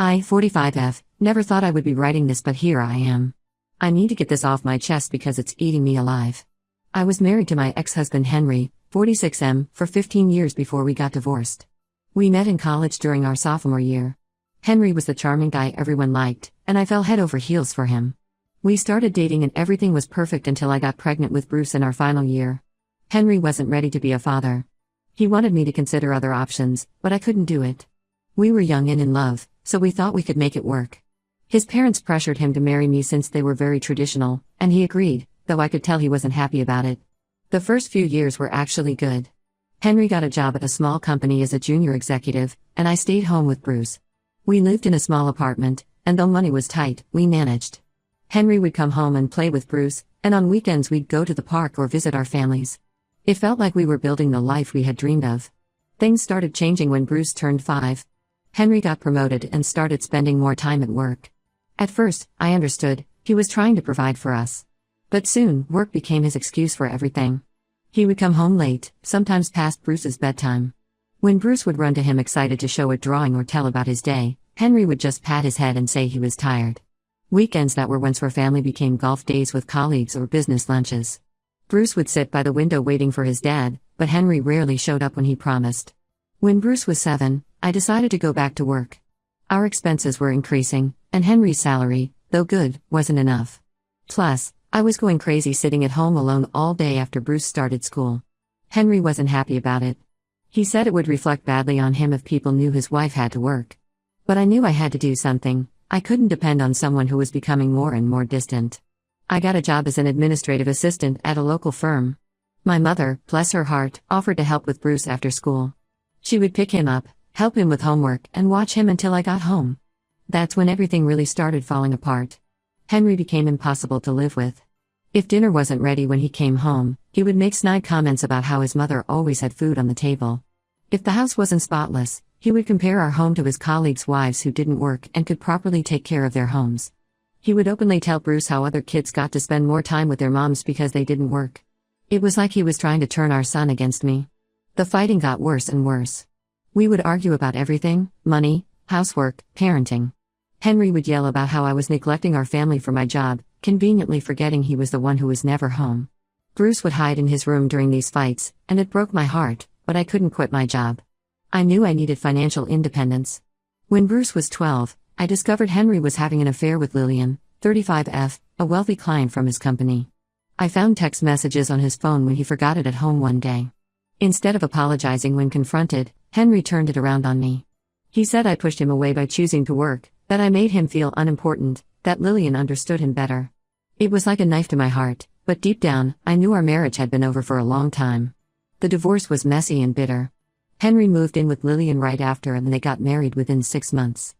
I, 45F, never thought I would be writing this, but here I am. I need to get this off my chest because it's eating me alive. I was married to my ex-husband Henry, 46M, for 15 years before we got divorced. We met in college during our sophomore year. Henry was the charming guy everyone liked, and I fell head over heels for him. We started dating and everything was perfect until I got pregnant with Bruce in our final year. Henry wasn't ready to be a father. He wanted me to consider other options, but I couldn't do it. We were young and in love, so we thought we could make it work. His parents pressured him to marry me since they were very traditional, and he agreed, though I could tell he wasn't happy about it. The first few years were actually good. Henry got a job at a small company as a junior executive, and I stayed home with Bruce. We lived in a small apartment, and though money was tight, we managed. Henry would come home and play with Bruce, and on weekends we'd go to the park or visit our families. It felt like we were building the life we had dreamed of. Things started changing when Bruce turned 5. Henry got promoted and started spending more time at work. At first, I understood, he was trying to provide for us. But soon, work became his excuse for everything. He would come home late, sometimes past Bruce's bedtime. When Bruce would run to him excited to show a drawing or tell about his day, Henry would just pat his head and say he was tired. Weekends that were once for family became golf days with colleagues or business lunches. Bruce would sit by the window waiting for his dad, but Henry rarely showed up when he promised. When Bruce was 7, I decided to go back to work. Our expenses were increasing, and Henry's salary, though good, wasn't enough. Plus, I was going crazy sitting at home alone all day after Bruce started school. Henry wasn't happy about it. He said it would reflect badly on him if people knew his wife had to work. But I knew I had to do something. I couldn't depend on someone who was becoming more and more distant. I got a job as an administrative assistant at a local firm. My mother, bless her heart, offered to help with Bruce after school. She would pick him up, help him with homework, and watch him until I got home. That's when everything really started falling apart. Henry became impossible to live with. If dinner wasn't ready when he came home, he would make snide comments about how his mother always had food on the table. If the house wasn't spotless, he would compare our home to his colleagues' wives who didn't work and could properly take care of their homes. He would openly tell Bruce how other kids got to spend more time with their moms because they didn't work. It was like he was trying to turn our son against me. The fighting got worse and worse. We would argue about everything: money, housework, parenting. Henry would yell about how I was neglecting our family for my job, conveniently forgetting he was the one who was never home. Bruce would hide in his room during these fights, and it broke my heart, but I couldn't quit my job. I knew I needed financial independence. When Bruce was 12, I discovered Henry was having an affair with Lillian, 35F, a wealthy client from his company. I found text messages on his phone when he forgot it at home one day. Instead of apologizing when confronted, Henry turned it around on me. He said I pushed him away by choosing to work, that I made him feel unimportant, that Lillian understood him better. It was like a knife to my heart, but deep down, I knew our marriage had been over for a long time. The divorce was messy and bitter. Henry moved in with Lillian right after and they got married within 6 months.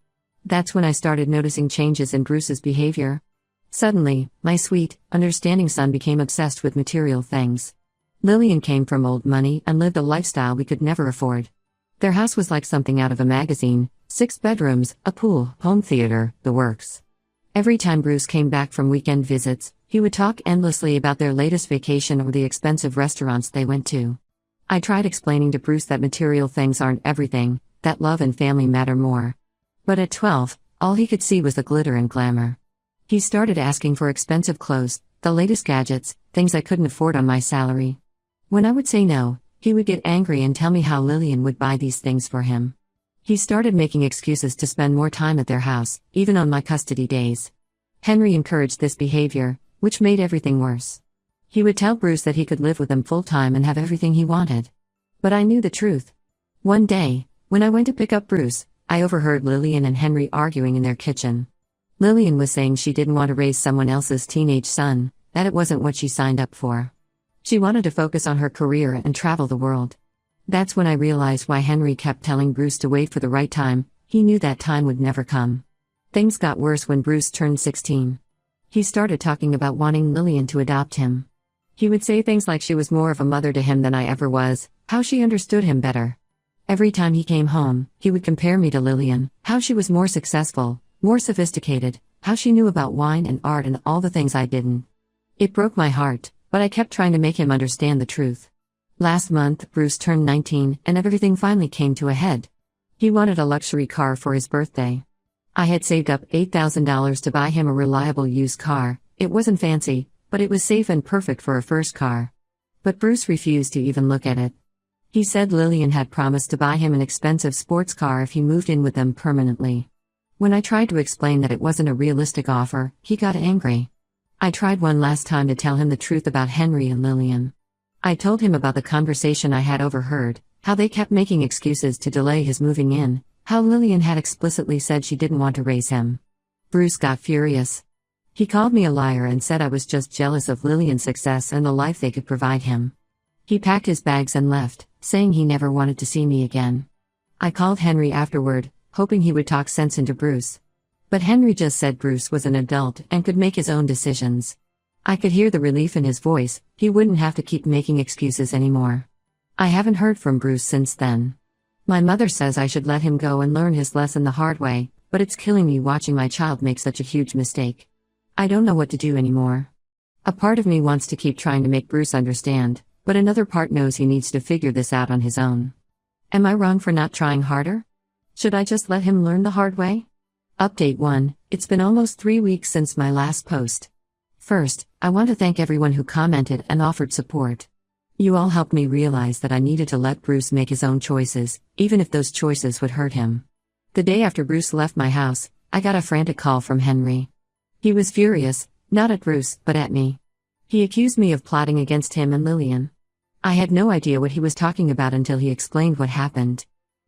That's when I started noticing changes in Bruce's behavior. Suddenly, my sweet, understanding son became obsessed with material things. Lillian came from old money and lived a lifestyle we could never afford. Their house was like something out of a magazine: 6 bedrooms, a pool, home theater, the works. Every time Bruce came back from weekend visits, he would talk endlessly about their latest vacation or the expensive restaurants they went to. I tried explaining to Bruce that material things aren't everything, that love and family matter more. But at 12, all he could see was the glitter and glamour. He started asking for expensive clothes, the latest gadgets, things I couldn't afford on my salary. When I would say no, he would get angry and tell me how Lillian would buy these things for him. He started making excuses to spend more time at their house, even on my custody days. Henry encouraged this behavior, which made everything worse. He would tell Bruce that he could live with them full-time and have everything he wanted. But I knew the truth. One day, when I went to pick up Bruce, I overheard Lillian and Henry arguing in their kitchen. Lillian was saying she didn't want to raise someone else's teenage son, that it wasn't what she signed up for. She wanted to focus on her career and travel the world. That's when I realized why Henry kept telling Bruce to wait for the right time. He knew that time would never come. Things got worse when Bruce turned 16. He started talking about wanting Lillian to adopt him. He would say things like she was more of a mother to him than I ever was, how she understood him better. Every time he came home, he would compare me to Lillian, how she was more successful, more sophisticated, how she knew about wine and art and all the things I didn't. It broke my heart, but I kept trying to make him understand the truth. Last month, Bruce turned 19, and everything finally came to a head. He wanted a luxury car for his birthday. I had saved up $8,000 to buy him a reliable used car. It wasn't fancy, but it was safe and perfect for a first car. But Bruce refused to even look at it. He said Lillian had promised to buy him an expensive sports car if he moved in with them permanently. When I tried to explain that it wasn't a realistic offer, he got angry. I tried one last time to tell him the truth about Henry and Lillian. I told him about the conversation I had overheard, how they kept making excuses to delay his moving in, how Lillian had explicitly said she didn't want to raise him. Bruce got furious. He called me a liar and said I was just jealous of Lillian's success and the life they could provide him. He packed his bags and left, saying he never wanted to see me again. I called Henry afterward, hoping he would talk sense into Bruce. But Henry just said Bruce was an adult and could make his own decisions. I could hear the relief in his voice. He wouldn't have to keep making excuses anymore. I haven't heard from Bruce since then. My mother says I should let him go and learn his lesson the hard way, but it's killing me watching my child make such a huge mistake. I don't know what to do anymore. A part of me wants to keep trying to make Bruce understand, but another part knows he needs to figure this out on his own. Am I wrong for not trying harder? Should I just let him learn the hard way? Update 1. It's been almost 3 weeks since my last post. First, I want to thank everyone who commented and offered support. You all helped me realize that I needed to let Bruce make his own choices, even if those choices would hurt him. The day after Bruce left my house, I got a frantic call from Henry. He was furious, not at Bruce, but at me. He accused me of plotting against him and Lillian. I had no idea what he was talking about until he explained what happened.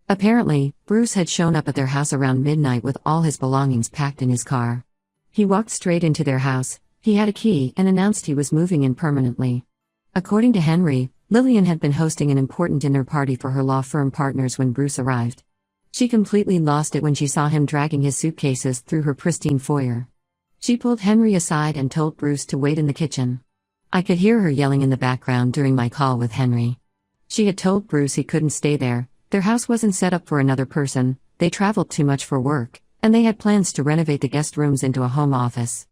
Apparently, Bruce had shown up at their house around midnight with all his belongings packed in his car. He walked straight into their house, he had a key, and announced he was moving in permanently. According to Henry, Lillian had been hosting an important dinner party for her law firm partners when Bruce arrived. She completely lost it when she saw him dragging his suitcases through her pristine foyer. She pulled Henry aside and told Bruce to wait in the kitchen. I could hear her yelling in the background during my call with Henry. She had told Bruce he couldn't stay there, their house wasn't set up for another person, they traveled too much for work, and they had plans to renovate the guest rooms into a home office.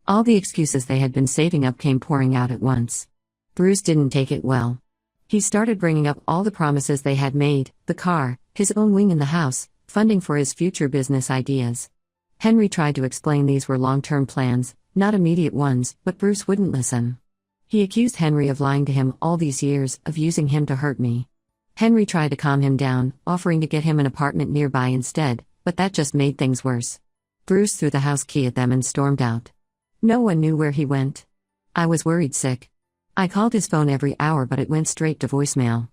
All the excuses they had been saving up came pouring out at once. Bruce didn't take it well. He started bringing up all the promises they had made, the car, his own wing in the house, funding for his future business ideas. Henry tried to explain these were long-term plans, not immediate ones, but Bruce wouldn't listen. He accused Henry of lying to him all these years, of using him to hurt me. Henry tried to calm him down, offering to get him an apartment nearby instead, but that just made things worse. Bruce threw the house key at them and stormed out. No one knew where he went. I was worried sick. I called his phone every hour but it went straight to voicemail.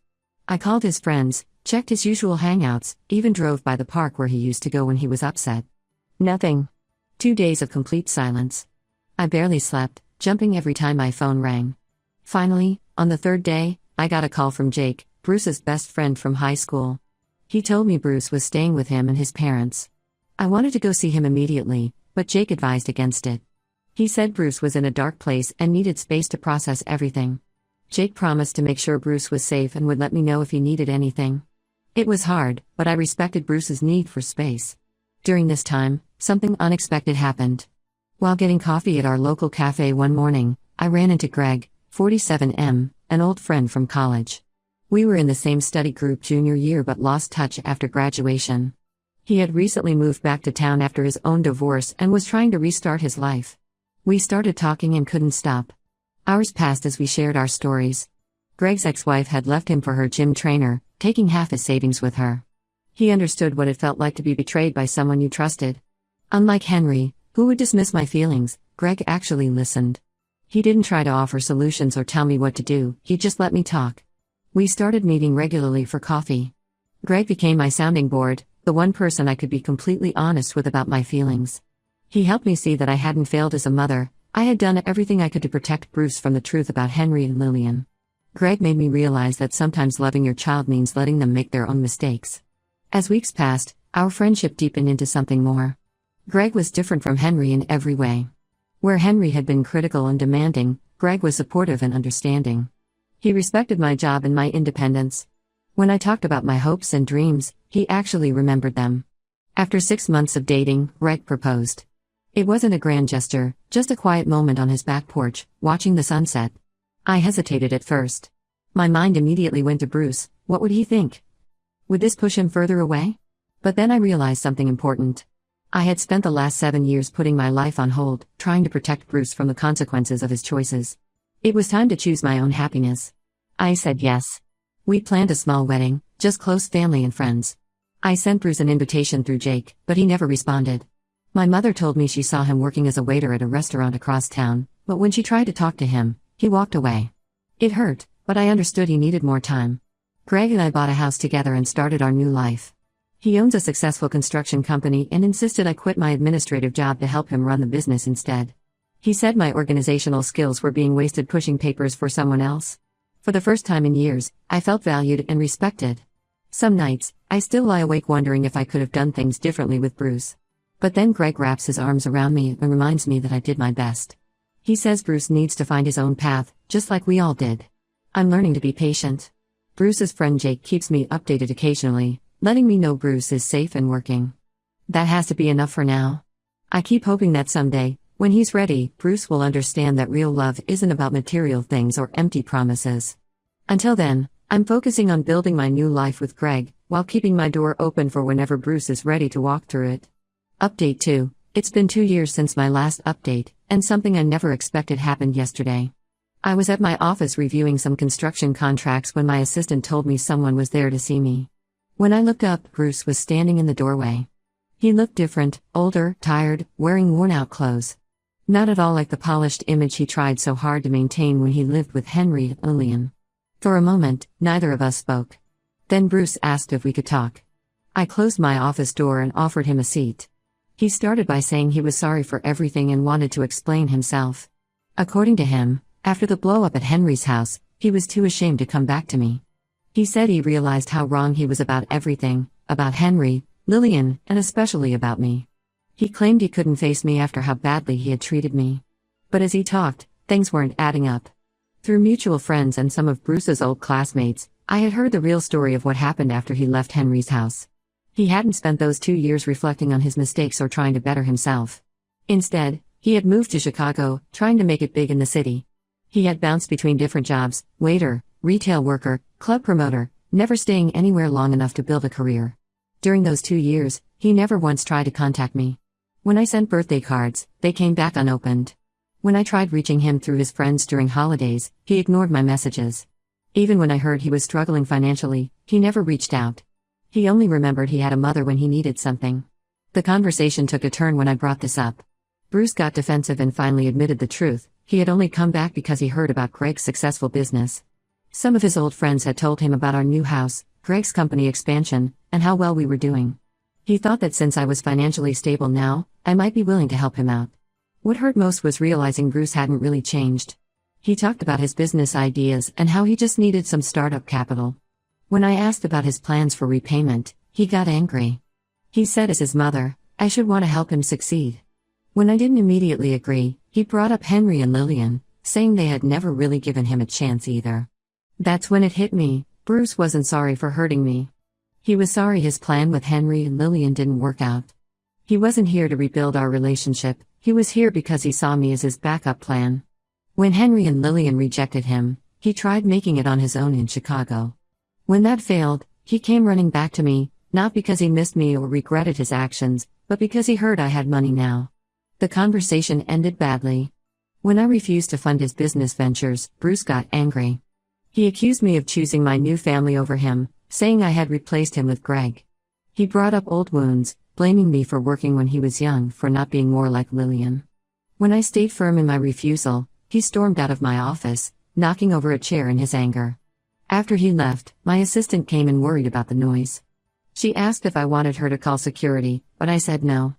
I called his friends, checked his usual hangouts, even drove by the park where he used to go when he was upset. Nothing. 2 days of complete silence. I barely slept, jumping every time my phone rang. Finally, on the third day, I got a call from Jake, Bruce's best friend from high school. He told me Bruce was staying with him and his parents. I wanted to go see him immediately, but Jake advised against it. He said Bruce was in a dark place and needed space to process everything. Jake promised to make sure Bruce was safe and would let me know if he needed anything. It was hard, but I respected Bruce's need for space. During this time, something unexpected happened. While getting coffee at our local cafe one morning, I ran into Greg, 47M, an old friend from college. We were in the same study group junior year but lost touch after graduation. He had recently moved back to town after his own divorce and was trying to restart his life. We started talking and couldn't stop. Hours passed as we shared our stories. Greg's ex-wife had left him for her gym trainer, taking half his savings with her. He understood what it felt like to be betrayed by someone you trusted. Unlike Henry, who would dismiss my feelings, Greg actually listened. He didn't try to offer solutions or tell me what to do, he just let me talk. We started meeting regularly for coffee. Greg became my sounding board, the one person I could be completely honest with about my feelings. He helped me see that I hadn't failed as a mother, I had done everything I could to protect Bruce from the truth about Henry and Lillian. Greg made me realize that sometimes loving your child means letting them make their own mistakes. As weeks passed, our friendship deepened into something more. Greg was different from Henry in every way. Where Henry had been critical and demanding, Greg was supportive and understanding. He respected my job and my independence. When I talked about my hopes and dreams, he actually remembered them. After 6 months of dating, Greg proposed. It wasn't a grand gesture, just a quiet moment on his back porch, watching the sunset. I hesitated at first. My mind immediately went to Bruce. What would he think? Would this push him further away? But then I realized something important. I had spent the last 7 years putting my life on hold, trying to protect Bruce from the consequences of his choices. It was time to choose my own happiness. I said yes. We planned a small wedding, just close family and friends. I sent Bruce an invitation through Jake, but he never responded. My mother told me she saw him working as a waiter at a restaurant across town, but when she tried to talk to him, he walked away. It hurt, but I understood he needed more time. Greg and I bought a house together and started our new life. He owns a successful construction company and insisted I quit my administrative job to help him run the business instead. He said my organizational skills were being wasted pushing papers for someone else. For the first time in years, I felt valued and respected. Some nights, I still lie awake wondering if I could have done things differently with Bruce. But then Greg wraps his arms around me and reminds me that I did my best. He says Bruce needs to find his own path, just like we all did. I'm learning to be patient. Bruce's friend Jake keeps me updated occasionally, letting me know Bruce is safe and working. That has to be enough for now. I keep hoping that someday, when he's ready, Bruce will understand that real love isn't about material things or empty promises. Until then, I'm focusing on building my new life with Greg, while keeping my door open for whenever Bruce is ready to walk through it. Update 2. It's been 2 years since my last update, and something I never expected happened yesterday. I was at my office reviewing some construction contracts when my assistant told me someone was there to see me. When I looked up, Bruce was standing in the doorway. He looked different, older, tired, wearing worn-out clothes. Not at all like the polished image he tried so hard to maintain when he lived with Henry and Lillian. For a moment, neither of us spoke. Then Bruce asked if we could talk. I closed my office door and offered him a seat. He started by saying he was sorry for everything and wanted to explain himself. According to him, after the blow-up at Henry's house, he was too ashamed to come back to me. He said he realized how wrong he was about everything, about Henry, Lillian, and especially about me. He claimed he couldn't face me after how badly he had treated me. But as he talked, things weren't adding up. Through mutual friends and some of Bruce's old classmates, I had heard the real story of what happened after he left Henry's house. He hadn't spent those 2 years reflecting on his mistakes or trying to better himself. Instead, he had moved to Chicago, trying to make it big in the city. He had bounced between different jobs, waiter, retail worker, club promoter, never staying anywhere long enough to build a career. During those 2 years, he never once tried to contact me. When I sent birthday cards, they came back unopened. When I tried reaching him through his friends during holidays, he ignored my messages. Even when I heard he was struggling financially, he never reached out. He only remembered he had a mother when he needed something. The conversation took a turn when I brought this up. Bruce got defensive and finally admitted the truth. He had only come back because he heard about Greg's successful business. Some of his old friends had told him about our new house, Greg's company expansion, and how well we were doing. He thought that since I was financially stable now, I might be willing to help him out. What hurt most was realizing Bruce hadn't really changed. He talked about his business ideas and how he just needed some startup capital. When I asked about his plans for repayment, he got angry. He said as his mother, I should want to help him succeed. When I didn't immediately agree, he brought up Henry and Lillian, saying they had never really given him a chance either. That's when it hit me, Bruce wasn't sorry for hurting me. He was sorry his plan with Henry and Lillian didn't work out. He wasn't here to rebuild our relationship, he was here because he saw me as his backup plan. When Henry and Lillian rejected him, he tried making it on his own in Chicago. When that failed, he came running back to me, not because he missed me or regretted his actions, but because he heard I had money now. The conversation ended badly. When I refused to fund his business ventures, Bruce got angry. He accused me of choosing my new family over him, saying I had replaced him with Greg. He brought up old wounds, blaming me for working when he was young for not being more like Lillian. When I stayed firm in my refusal, he stormed out of my office, knocking over a chair in his anger. After he left, my assistant came and worried about the noise. She asked if I wanted her to call security, but I said no.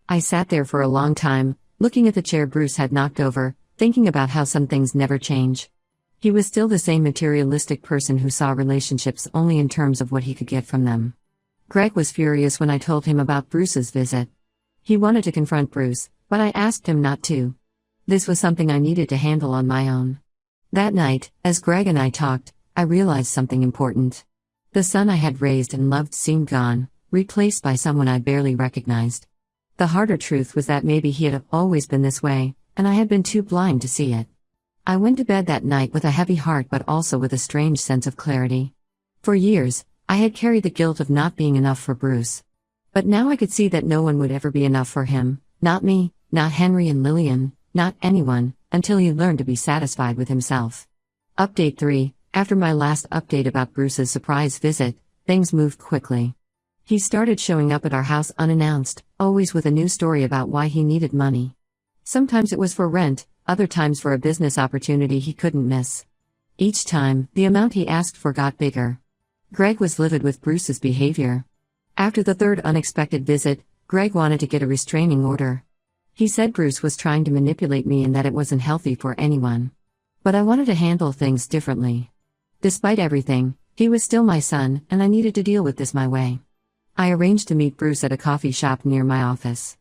I sat there for a long time, looking at the chair Bruce had knocked over, thinking about how some things never change. He was still the same materialistic person who saw relationships only in terms of what he could get from them. Greg was furious when I told him about Bruce's visit. He wanted to confront Bruce, but I asked him not to. This was something I needed to handle on my own. That night, as Greg and I talked, I realized something important. The son I had raised and loved seemed gone, replaced by someone I barely recognized. The harder truth was that maybe he had always been this way, and I had been too blind to see it. I went to bed that night with a heavy heart but also with a strange sense of clarity. For years, I had carried the guilt of not being enough for Bruce. But now I could see that no one would ever be enough for him, not me, not Henry and Lillian, not anyone, until he learned to be satisfied with himself. Update 3. After my last update about Bruce's surprise visit, things moved quickly. He started showing up at our house unannounced, always with a new story about why he needed money. Sometimes it was for rent, other times for a business opportunity he couldn't miss. Each time, the amount he asked for got bigger. Greg was livid with Bruce's behavior. After the third unexpected visit, Greg wanted to get a restraining order. He said Bruce was trying to manipulate me and that it wasn't healthy for anyone. But I wanted to handle things differently. Despite everything, he was still my son, and I needed to deal with this my way. I arranged to meet Bruce at a coffee shop near my office.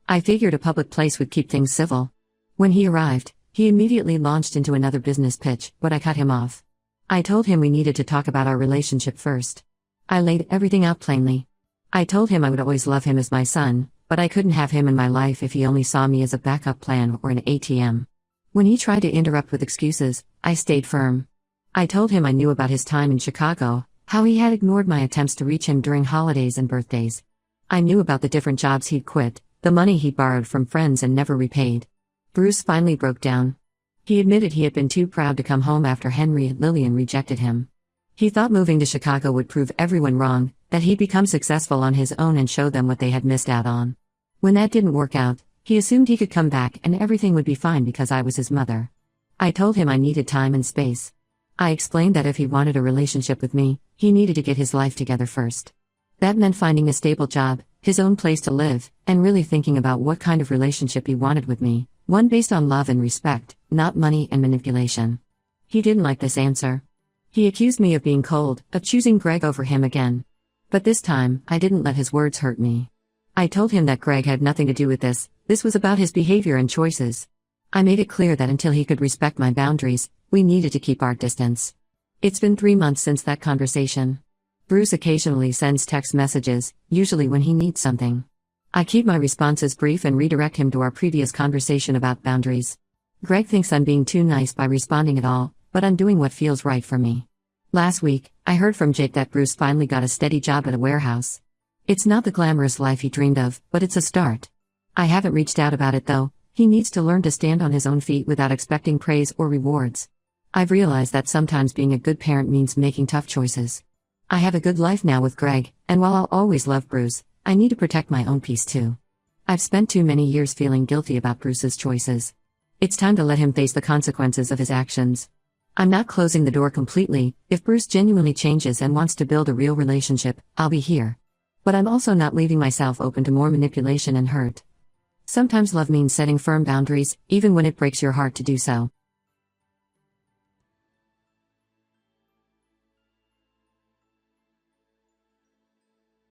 I figured a public place would keep things civil. When he arrived, he immediately launched into another business pitch, but I cut him off. I told him we needed to talk about our relationship first. I laid everything out plainly. I told him I would always love him as my son, but I couldn't have him in my life if he only saw me as a backup plan or an ATM. When he tried to interrupt with excuses, I stayed firm. I told him I knew about his time in Chicago, how he had ignored my attempts to reach him during holidays and birthdays. I knew about the different jobs he'd quit, the money he'd borrowed from friends and never repaid. Bruce finally broke down. He admitted he had been too proud to come home after Henry and Lillian rejected him. He thought moving to Chicago would prove everyone wrong, that he'd become successful on his own and show them what they had missed out on. When that didn't work out, he assumed he could come back and everything would be fine because I was his mother. I told him I needed time and space. I explained that if he wanted a relationship with me, he needed to get his life together first. That meant finding a stable job, his own place to live, and really thinking about what kind of relationship he wanted with me, one based on love and respect, not money and manipulation. He didn't like this answer. He accused me of being cold, of choosing Greg over him again. But this time, I didn't let his words hurt me. I told him that Greg had nothing to do with this was about his behavior and choices. I made it clear that until he could respect my boundaries, we needed to keep our distance. It's been 3 months since that conversation. Bruce occasionally sends text messages, usually when he needs something. I keep my responses brief and redirect him to our previous conversation about boundaries. Greg thinks I'm being too nice by responding at all, but I'm doing what feels right for me. Last week, I heard from Jake that Bruce finally got a steady job at a warehouse. It's not the glamorous life he dreamed of, but it's a start. I haven't reached out about it though. He needs to learn to stand on his own feet without expecting praise or rewards. I've realized that sometimes being a good parent means making tough choices. I have a good life now with Greg, and while I'll always love Bruce, I need to protect my own peace too. I've spent too many years feeling guilty about Bruce's choices. It's time to let him face the consequences of his actions. I'm not closing the door completely. If Bruce genuinely changes and wants to build a real relationship, I'll be here. But I'm also not leaving myself open to more manipulation and hurt. Sometimes love means setting firm boundaries, even when it breaks your heart to do so.